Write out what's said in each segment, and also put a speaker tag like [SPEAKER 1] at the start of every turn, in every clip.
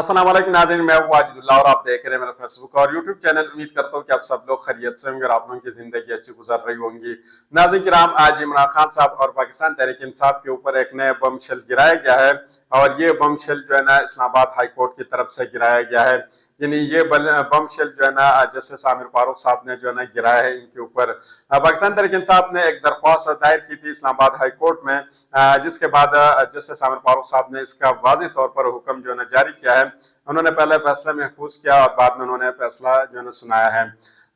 [SPEAKER 1] अस्सलाम वालेकुम नाज़रीन, मैं हूं वाजिदुल्लाह और आप देख रहे हैं मेरा फेसबुक और यूट्यूब चैनल। उम्मीद करता हूं कि आप सब लोग खैरियत से होंगे और आप लोगों की जिंदगी अच्छी गुजर रही होंगी। नाज़रीन किराम, आज इमरान खान साहब और पाकिस्तान तहरीक इंसाफ के ऊपर एक नया बम शेल गिराया गया है और ये बम शेल जो है ना इस्लामाबाद हाई कोर्ट की तरफ से गिराया गया है। यानी ये बम शेल जो है ना जस्टिस आमिर फारूक साहब ने जो है ना गिराया है इनके ऊपर। पाकिस्तान तहरीक इंसाफ ने एक दरख्वास्त दायर की थी इस्लामाबाद हाई कोर्ट में, जिसके बाद जस्टिस आमिर फारूक साहब ने इसका वाज़ेह तौर पर हुक्म जो है ना जारी किया है। उन्होंने पहले फैसला महफूज किया और बाद में उन्होंने फैसला जो है ना सुनाया है।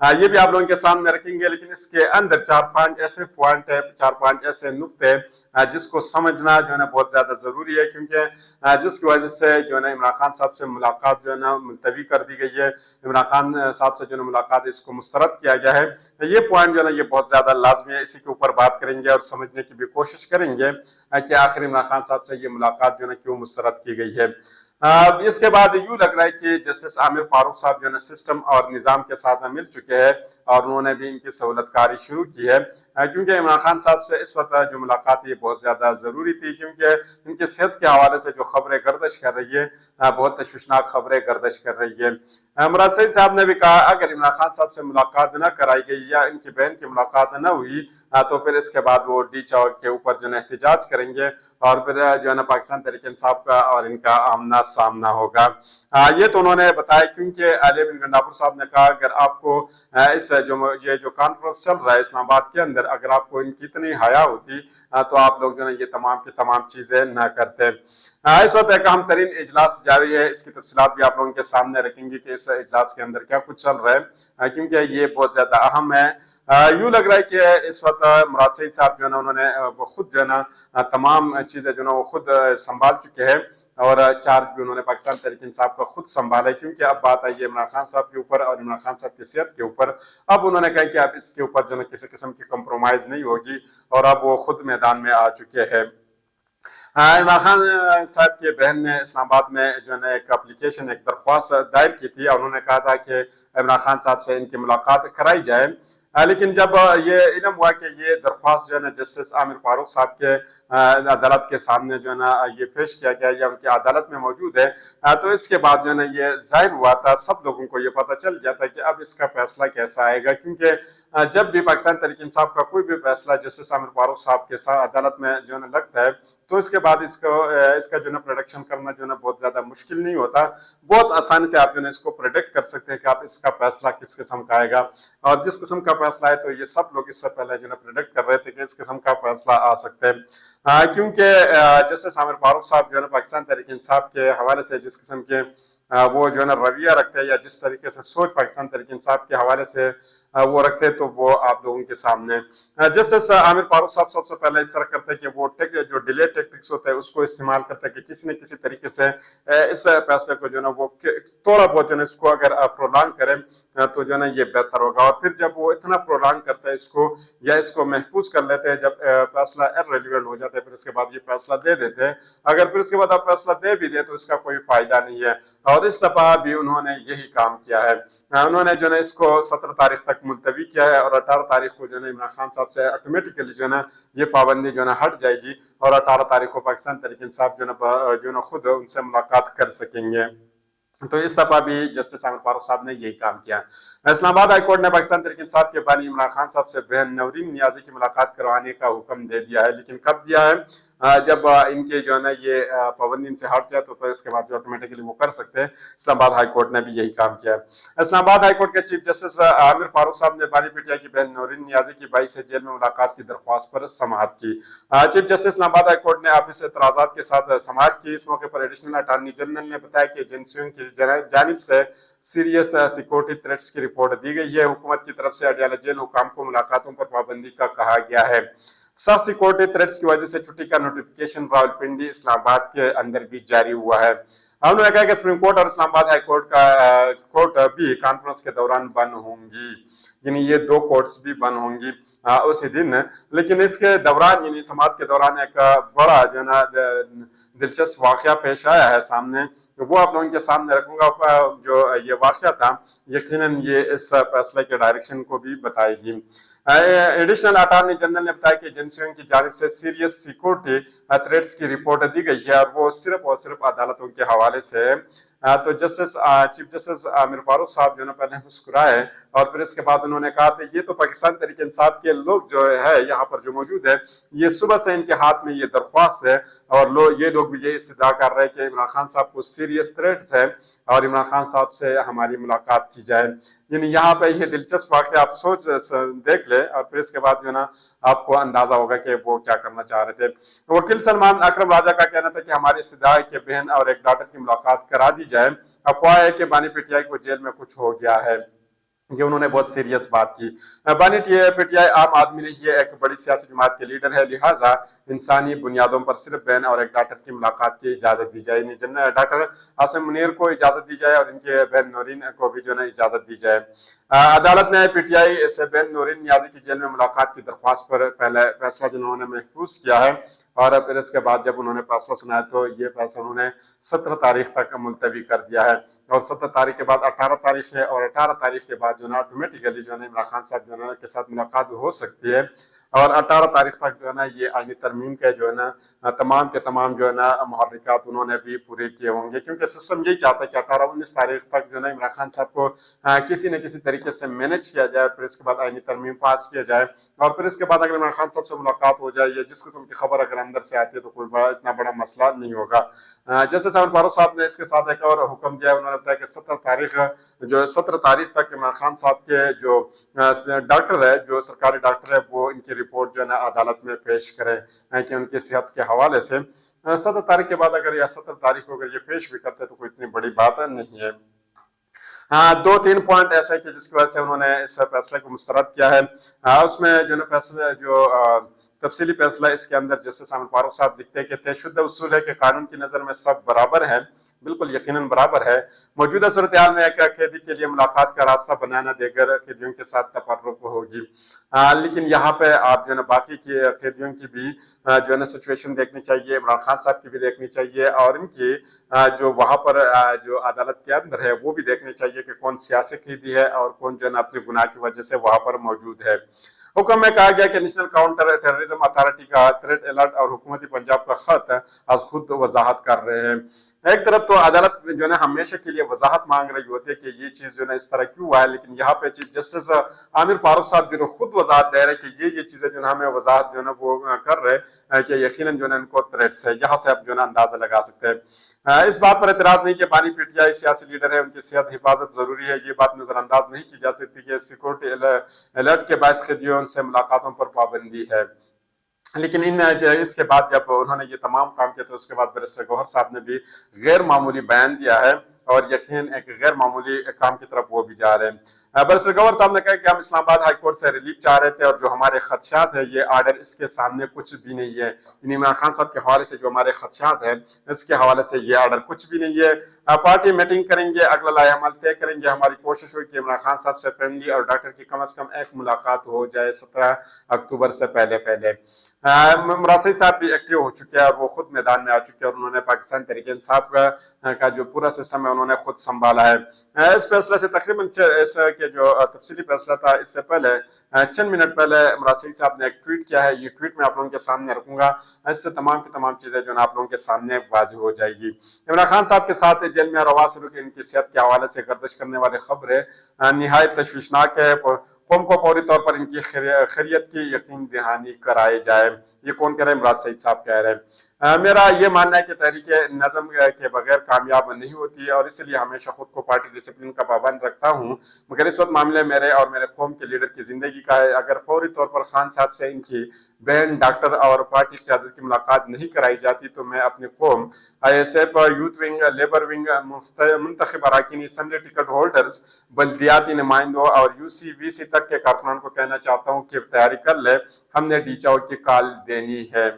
[SPEAKER 1] ये भी आप लोगों के सामने रखेंगे, लेकिन इसके अंदर 4-5 ऐसे पॉइंट है, 4-5 ऐसे नुक्ते हैं जिसको समझना जो है ना बहुत ज्यादा जरूरी है, क्योंकि जिसकी वजह से जो है ना इमरान खान साहब से मुलाकात जो है ना मुलतवी कर दी गई है। इमरान खान साहब से जो है मुलाकात इसको मुस्तरद किया गया है। ये पॉइंट जो है ना ये बहुत ज्यादा लाजमी है, इसी के ऊपर बात करेंगे और समझने की भी कोशिश करेंगे कि आखिर इमरान खान साहब से ये मुलाकात जो है ना क्यों मुस्तरद की गई है। इसके बाद यूं लग रहा है कि जस्टिस आमिर फारूक साहब जो है ना सिस्टम और निज़ाम के साथ में मिल चुके हैं और उन्होंने भी इनकी सहूलतकारी शुरू की है, क्योंकि इमरान खान साहब से इस वक्त जो मुलाकात ये बहुत ज्यादा जरूरी थी, क्योंकि इनकी सेहत के हवाले से जो खबरें गर्दिश कर रही है, बहुत तशवीशनाक खबरें गर्दिश कर रही है। मुराद सईद साहब ने भी कहा अगर इमरान खान साहब से मुलाकात न कराई गई या इनकी बहन की मुलाकात न हुई तो फिर इसके बाद वो डी चौक के ऊपर जो है एहतजाज करेंगे और फिर जो है ना पाकिस्तान तहरीक इंसाफ का और इनका आमना सामना होगा। ये तो उन्होंने बताया, क्योंकि अली बिन गंडापुर साहब ने कहा अगर आपको इस ये जो कॉन्फ्रेंस चल रहा है इस्लामाबाद के अंदर, अगर आपको इनकी इतनी हया होती तो आप लोग जो है ये तमाम की तमाम चीजें न करते। इस वक्त एक अहम तरीन इजलास जारी है, इसकी तफसीलात भी आप लोगों के सामने रखेंगे कि इस इजलास के अंदर क्या कुछ चल रहा है, क्योंकि ये बहुत ज्यादा अहम है। यूं लग रहा है कि इस वक्त मुराद सईद साहब जो है ना उन्होंने वो खुद जो है ना तमाम चीजें जो है ना वो खुद संभाल चुके हैं और चार्ज भी उन्होंने पाकिस्तान तहरीक इंसाफ का खुद संभाला है, क्योंकि अब बात आई है इमरान खान साहब के ऊपर और इमरान खान साहब की सेहत के ऊपर। अब उन्होंने कहा कि अब इसके ऊपर जो है किसी किस्म की कंप्रोमाइज नहीं होगी और अब वो खुद मैदान में आ चुके हैं। इमरान खान साहब की बहन ने इस्लामाबाद में जो है ना एक एप्लीकेशन, एक दरख्वास्त दायर की थी और उन्होंने कहा था कि इमरान खान साहब से इनकी मुलाकात कराई जाए। लेकिन जब ये इल्म हुआ कि ये दरख्वास्त जो है ना जस्टिस आमिर फारूक साहब के अदालत के सामने जो है ना ये पेश किया गया या उनकी अदालत में मौजूद है, तो इसके बाद जो है ना ये जाहिर हुआ था, सब लोगों को ये पता चल गया था कि अब इसका फैसला कैसा आएगा, क्योंकि जब भी पाकिस्तान तहरीक इंसाफ का कोई भी फैसला जस्टिस आमिर फारूक साहब के साथ अदालत में जो है ना लगता है तो इसके बाद इसका जो है प्रोडक्शन करना जो है बहुत ज्यादा मुश्किल नहीं होता। बहुत आसानी से आप जो है इसको प्रोडिक्ट कर सकते हैं कि आप इसका फैसला किस किस्म का आएगा, और जिस किस्म का फैसला है तो ये सब लोग इससे पहले जो है प्रोडिक्ट कर रहे थे कि इस किस्म का फैसला आ सकते हैं, क्योंकि जस्टिस आमिर फारूक साहब जो है पाकिस्तान तहरीक इंसाफ के हवाले से जिस किस्म के वो जो है ना रवैया रखते हैं या जिस तरीके से सोच पाकिस्तान तहरीक इंसाफ के हवाले से वो रखते तो वो आप लोगों के सामने। जस्टिस आमिर फारूक साहब सबसे पहले इस तरह करते हैं कि वो जो डिले टेक्टिक्स होते हैं उसको इस्तेमाल करते हैं कि किसी न किसी तरीके से इस फैसले को जो है ना वो थोड़ा बहुत जो है इसको अगर प्रोलॉन्ग करें तो जो है ना ये बेहतर होगा। और फिर जब वो इतना प्रोलॉन्ग करता है इसको या इसको महफूज कर लेते हैं, जब फैसला इर्रेलेवेंट हो जाता है फिर उसके बाद ये फैसला दे देते हैं। अगर फिर उसके बाद आप फैसला दे भी दे तो इसका कोई फायदा नहीं है, और इस दफा भी उन्होंने यही काम किया है। उन्होंने जो है इसको 17 तारीख तक मुलतवी किया है और 18 तारीख को जो है इमरान खान साहब से ऑटोमेटिकली जो है ना ये पाबंदी जो है हट जाएगी और 18 तारीख को पाकिस्तान तहरीक इंसाफ जो है खुद उनसे मुलाकात कर सकेंगे। तो इस दफा भी जस्टिस आमिर फारूक साहब ने यही काम किया। इस्लामाबाद हाईकोर्ट ने पाकिस्तान तहरीक इंसाफ के बानी इमरान खान साहब से बहन नवरीन नियाजी की मुलाकात करवाने का हुक्म दे दिया है, लेकिन कब दिया है? जब इनके जो है ना ये पाबंदी इनसे हट जाए तो फिर इसके बाद जो ऑटोमेटिकली वो कर सकते हैं। इस्लामाबाद हाईकोर्ट ने भी यही काम किया है। इस्लामाबाद हाईकोर्ट के चीफ जस्टिस आमिर फारूक साहब ने बानी पिटिया की बहन नवरीन नियाजी की भाई से जेल में मुलाकात की दरख्वास्त पर समाअत की। चीफ जस्टिस इस्लामाबाद हाईकोर्ट ने ऑफिस एतराजात के साथ समाअत की। इस मौके पर एडिशनल अटॉर्नी जनरल ने बताया कि एजेंसियों की जानिब से सीरियस सिक्योरिटी थ्रेट्स की रिपोर्ट दी गई है। हुकूमत की तरफ से अडयाला जेल हुकाम को मुलाकातों पर पाबंदी का कहा गया है। सख्त सिक्योरिटी थ्रेट्स की वजह से छुट्टी का नोटिफिकेशन रावलपिंडी इस्लामाबाद के अंदर भी जारी हुआ है। उन्होंने कहा कि सुप्रीम कोर्ट और इस्लामाबाद हाई कोर्ट का कोर्ट भी कॉन्फ्रेंस के दौरान बंद होंगी, यानी ये दो कोर्ट्स भी बंद होंगी उसी दिन। लेकिन इसके दौरान यानी समाअत के दौरान एक बड़ा जो है ना दिलचस्प वाकया पेश आया है सामने, वो आप लोगों के सामने रखूंगा। जो ये वाकया था यकीनन ये इस फैसले के डायरेक्शन को भी बताएगी। एडिशनल अटॉर्नी जनरल ने बताया कि एजेंसियों की जानिब से सीरियस सिक्योरिटी थ्रेट्स की रिपोर्ट दी गई है और वो सिर्फ और सिर्फ अदालतों के हवाले से تو چیف جسٹس عامر فاروق صاحب جو ہے نا پہلے مسکرائے اور پھر اس کے بعد انہوں نے کہا کہ یہ تو پاکستان تحریک انصاف کے لوگ جو ہے یہاں پر جو موجود ہے یہ صبح سے ان کے ہاتھ میں یہ درخواست ہے اور یہ لوگ بھی یہ استدعا کر رہے ہیں کہ عمران خان صاحب کو سیریس تھریٹس ہے اور عمران خان صاحب سے ہماری ملاقات کی جائے. یعنی یہاں پہ یہ دلچسپ واقعہ آپ دیکھ لیں اور پھر اس کے بعد جو ہے نا آپ کو اندازہ ہوگا کہ وہ کیا کرنا چاہ رہے تھے. وکیل سلمان اکرم راجہ کا کہنا تھا کہ ہماری استدعا ہے کہ بہن اور ایک ڈاکٹر کی ملاقات کرا دی جائے. افواہ ہے کہ بانی پی ٹی آئی کو جیل میں کچھ ہو گیا ہے، یہ انہوں نے بہت سیریس بات کی. بانی پی ٹی آئی عام آدمی نہیں، یہ ایک بڑی سیاسی جماعت کے لیڈر ہے، لہٰذا انسانی بنیادوں پر صرف بہن اور ایک ڈاکٹر کی ملاقات کی اجازت دی جائے. ڈاکٹر عاصم منیر کو اجازت دی جائے اور ان کے بہن نورین کو بھی جو ہے اجازت دی جائے. عدالت نے پی ٹی آئی سے بہن نورین نیازی کی جیل میں ملاقات کی درخواست پر پہلے فیصلہ جنہوں نے محفوظ کیا ہے اور پھر اس کے بعد جب انہوں نے فیصلہ سنایا تو یہ فیصلہ انہوں نے 17 تاریخ تک ملتوی کر دیا ہے اور 17 تاریخ کے بعد 18 تاریخ ہے اور 18 تاریخ کے بعد جو ہے نا آٹومیٹیکلی جو ہے عمران خان صاحب جو ہے نا کے ساتھ ملاقات ہو سکتی ہے اور 18 تاریخ تک جو ہے نا یہ آئینی ترمیم کے جو ہے نا تمام کے تمام جو ہے نا محرکات انہوں نے بھی پورے کیے ہوں گے کیونکہ سسٹم یہی چاہتا ہے کہ 18-19 تاریخ تک جو ہے نا عمران خان صاحب کو کسی نہ کسی طریقے سے مینج کیا جائے، پھر اس کے بعد آئینی ترمیم پاس کیا جائے اور پھر اس کے بعد اگر عمران خان صاحب سے ملاقات ہو جائے یا جس قسم کی خبر اگر اندر سے آتی ہے تو کوئی اتنا بڑا مسئلہ نہیں ہوگا. جسٹس عامر فاروق صاحب نے اس کے ساتھ ایک اور حکم دیا، انہوں نے بتایا کہ 17 تاریخ تک عمران خان صاحب کے جو ڈاکٹر ہے، جو سرکاری ڈاکٹر ہے، وہ ان کی رپورٹ جو ہے نا عدالت میں پیش کرے کہ ان کی صحت کے حوالے سے 17 تاریخ کے بعد اگر یا 17 تاریخ کو اگر یہ پیش بھی کرتے تو کوئی اتنی بڑی بات نہیں ہے. 2-3 پوائنٹ ایسے کہ جس کی وجہ سے انہوں نے اس فیصلے کو مسترد کیا ہے. اس میں جو فیصلہ جو تفصیلی فیصلہ اس کے اندر جسٹس عامر فاروق صاحب لکھتے ہیں کہ طے شدہ اصول ہے کہ قانون کی نظر میں سب برابر ہیں، بالکل یقیناً برابر ہے. موجودہ صورتحال میں ایک قیدی کے لیے ملاقات کا راستہ بنانا دیگر قیدیوں کے ساتھ تفرق ہوگی، لیکن یہاں پہ آپ جو ہے نا باقی قیدیوں کی بھی جو ہے نا سچویشن دیکھنی چاہیے، عمران خان صاحب کی بھی دیکھنی چاہیے اور ان کی جو وہاں پر جو عدالت کے اندر ہے وہ بھی دیکھنی چاہیے کہ کون سیاسی قیدی ہے اور کون جو ہے نا اپنے گناہ کی وجہ سے وہاں پر موجود ہے. حکم میں کہا گیا کہ نیشنل کاؤنٹر ٹیررزم اتھارٹی کا تھریٹ الرٹ اور حکومتی پنجاب کا خط از خود وضاحت کر رہے ہیں. ایک طرف تو عدالت جو ہے نا ہمیشہ کے لیے وضاحت مانگ رہی ہوتی ہے کہ یہ چیز جو ہے نا اس طرح کیوں ہوا ہے، لیکن یہاں پہ چیف جسٹس عامر فاروق صاحب جو خود وضاحت دے رہے ہیں کہ یہ چیزیں جو ہے نا ہمیں وضاحت جو ہے نا وہ کر رہے کہ یقیناً جو ہے نا ان کو تھریٹس ہے. یہاں سے آپ جو ہے نا اندازہ لگا سکتے ہیں. اس بات پر اعتراض نہیں کہ بانی پی ٹی آئی سیاسی لیڈر ہے، ان کی صحت حفاظت ضروری ہے، یہ بات نظر انداز نہیں کی جا سکتی کہ سیکورٹی الرٹ کے باعث قیدیوں سے ملاقاتوں پر پابندی ہے. لیکن اس کے بعد جب انہوں نے یہ تمام کام کیا تو اس کے بعد بیرسٹر گوہر صاحب نے بھی غیر معمولی بیان دیا ہے اور یقیناً ایک غیر معمولی کام کی طرف وہ بھی جا رہے ہیں. بیرسٹر گوہر صاحب نے کہا کہ ہم اسلام آباد ہائی کورٹ سے ریلیف چاہ رہے تھے اور جو ہمارے خدشات ہیں یہ آرڈر اس کے سامنے کچھ بھی نہیں ہے. عمران خان صاحب کے حوالے سے جو ہمارے خدشات ہیں اس کے حوالے سے یہ آرڈر کچھ بھی نہیں ہے. پارٹی میٹنگ کریں گے، اگلا لائحہ عمل طے کریں گے. ہماری کوشش ہوئی کہ عمران خان صاحب سے فیملی اور ڈاکٹر کی کم از کم ایک ملاقات ہو جائے 17 اکتوبر سے پہلے. مراد سعید صاحب بھی ایکٹیو ہو چکے ہیں اور وہ خود میدان میں آ چکے ہیں اور انہوں نے پاکستان تحریک انصاف کا جو پورا سسٹم ہے انہوں نے خود سنبھالا ہے. اس فیصلے سے تقریباً اس کے جو تفصیلی فیصلہ تھا اس سے پہلے چند منٹ پہلے مراد سعید صاحب نے ایک ٹویٹ کیا ہے، یہ ٹویٹ میں آپ لوگوں کے سامنے رکھوں گا. اس سے تمام کی تمام چیزیں جو آپ لوگوں کے سامنے واضح ہو جائے گی. عمران خان صاحب کے ساتھ جیل میں روا سلوک ان کی صحت کے حوالے سے گردش کرنے والے خبریں نہایت تشویشناک ہے. قوم کو فوری طور پر ان کی خیریت کی یقین دہانی کرائی جائے. یہ کون کہہ رہے ہیں؟ مراد سعید صاحب کہہ رہے ہیں. میرا یہ ماننا ہے کہ تحریک نظم کے بغیر کامیاب نہیں ہوتی اور اس لیے ہمیشہ خود کو پارٹی ڈسپلن کا پابند رکھتا ہوں، مگر اس وقت معاملے میرے اور میرے قوم کے لیڈر کی زندگی کا ہے. اگر فوری طور پر خان صاحب سے ان کی بہن ڈاکٹر اور پارٹی قیادت کی ملاقات نہیں کرائی جاتی تو میں اپنی قوم I S F, youth wing, labour wing, منتخب اراکین اسمبلی ٹکٹ ہولڈرز، بلدیاتی نمائندوں اور یو سی وی سی تک کے کارکنان کو کہنا چاہتا ہوں کہ تیاری کر لے، ہم نے ڈی چاؤ کی کال دینی ہے.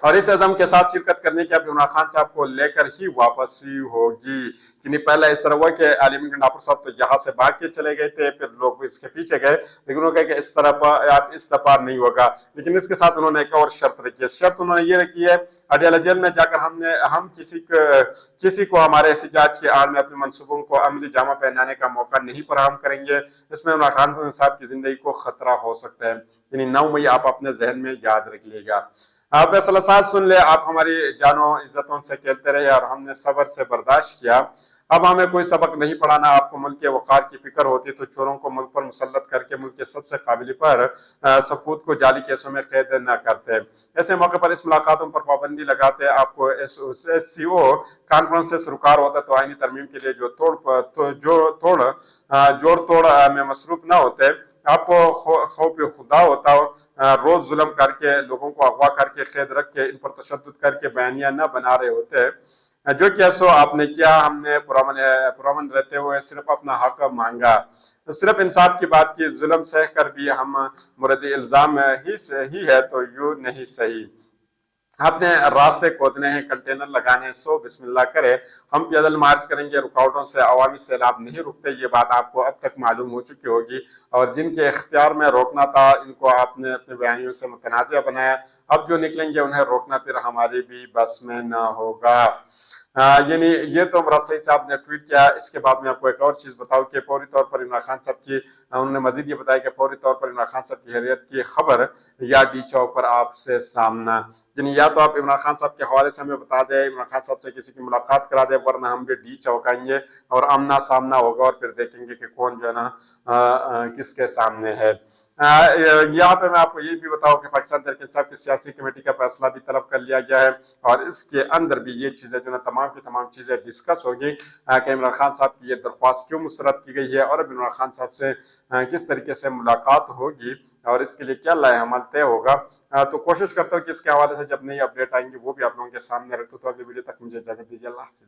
[SPEAKER 1] اور اس عزم کے ساتھ شرکت کرنے کی اب عمران خان صاحب کو لے کر ہی واپسی ہوگی. یعنی پہلا اس طرح ہوا کہ عالم گنڈاپور صاحب تو یہاں سے بھاگ کے چلے گئے تھے، پھر لوگ اس کے پیچھے گئے، لیکن انہوں نے کہا کہ اس دفعہ نہیں ہوگا. لیکن اس کے ساتھ انہوں نے ایک اور شرط رکھی ہے. شرط انہوں نے یہ رکھی ہے، اڈیالہ جیل میں جا کر ہم کسی کو ہمارے احتجاج کے آڑ میں اپنے منصوبوں کو عملی جامہ پہنانے کا موقع نہیں فراہم کریں گے. اس میں عمران خان صاحب کی زندگی کو خطرہ ہو سکتا ہے. یعنی 9 مئی آپ اپنے ذہن میں یاد رکھ لیے گا. आप फैसला साथ सुन ले, आप हमारी जानो इज्जतों से खेलते रहे और हमने सब्र से बर्दाश्त किया। अब हमें कोई सबक नहीं पढ़ाना, आपको मुल्क के वक़ार की फिक्र होती तो चोरों को मुल्क पर मुसल्लत करके मुल्क के सबसे काबिल पर सपूत को जाली केसों में कैद न करते। ऐसे मौके पर इस मुलाकातों पर पाबंदी लगाते, आपको SCO कॉन्फ्रेंस से सरोकार होता तो आईनी तरमीम के लिए जोड़ तोड़ में मसरूफ न होते। आपको खौफ खुदा होता हो, रोज जुल्म करके लोगों को अगवा करके कैद रख के इन पर तशद्दुद करके बयानियां न बना रहे होते। जो क्या सो आपने किया, हमने पुरअमन रहते हुए सिर्फ अपना हक मांगा, सिर्फ इंसाफ की बात की, जुल्म सह कर भी हम मुरद इल्जाम ही है तो यूं नहीं सही। आपने रास्ते खोदने हैं, कंटेनर लगाने हैं, सो बिस्मिल्लाह करे। हम पैदल मार्च करेंगे, रुकावटों से अवामी सैलाब नहीं रुकते, ये बात आपको अब तक मालूम हो चुकी होगी। और जिनके इख्तियार में रोकना था, इनको आपने अपने बयानियों से मुतनाज़ बनाया। अब जो निकलेंगे उन्हें रोकना फिर हमारी भी बस में न होगा। यानी ये तो मुराद सईद साहब ने ट्वीट किया। इसके बाद में आपको एक और चीज बताऊं कि फौरी तौर पर इमरान खान साहब की, उन्होंने मजीद ये बताया कि फौरी तौर पर इमरान खान साहब की हैरियत की खबर या डी चौक पर आपसे सामना। यानी या तो आप इमरान खान साहब के हवाले से हमें बता दें, इमरान खान साहब से किसी की मुलाकात करा दे, वरना हम भी डी चौक आएंगे और आमना सामना होगा और फिर देखेंगे कि कौन जो है ना किसके सामने है। यहाँ पे मैं आपको ये भी बताऊं कि पाकिस्तान तहरीक इंसाफ की सियासी कमेटी का फैसला भी तलब कर लिया गया है और इसके अंदर भी ये चीजें जो है तमाम की तमाम चीजें डिस्कस होगी कि इमरान खान साहब की ये दरख्वास्त क्यों मुस्तरद की गई है और अब इमरान खान साहब से किस तरीके से मुलाकात होगी और इसके लिए क्या लाएहमल तय होगा। तो कोशिश करता हूँ कि इसके हवाले से जब नई अपडेट आएंगी वो भी आप लोगों के सामने रखूँ। तो अगली वीडियो तक मुझे इजाजत दीजिए। अल्लाह हाफिज।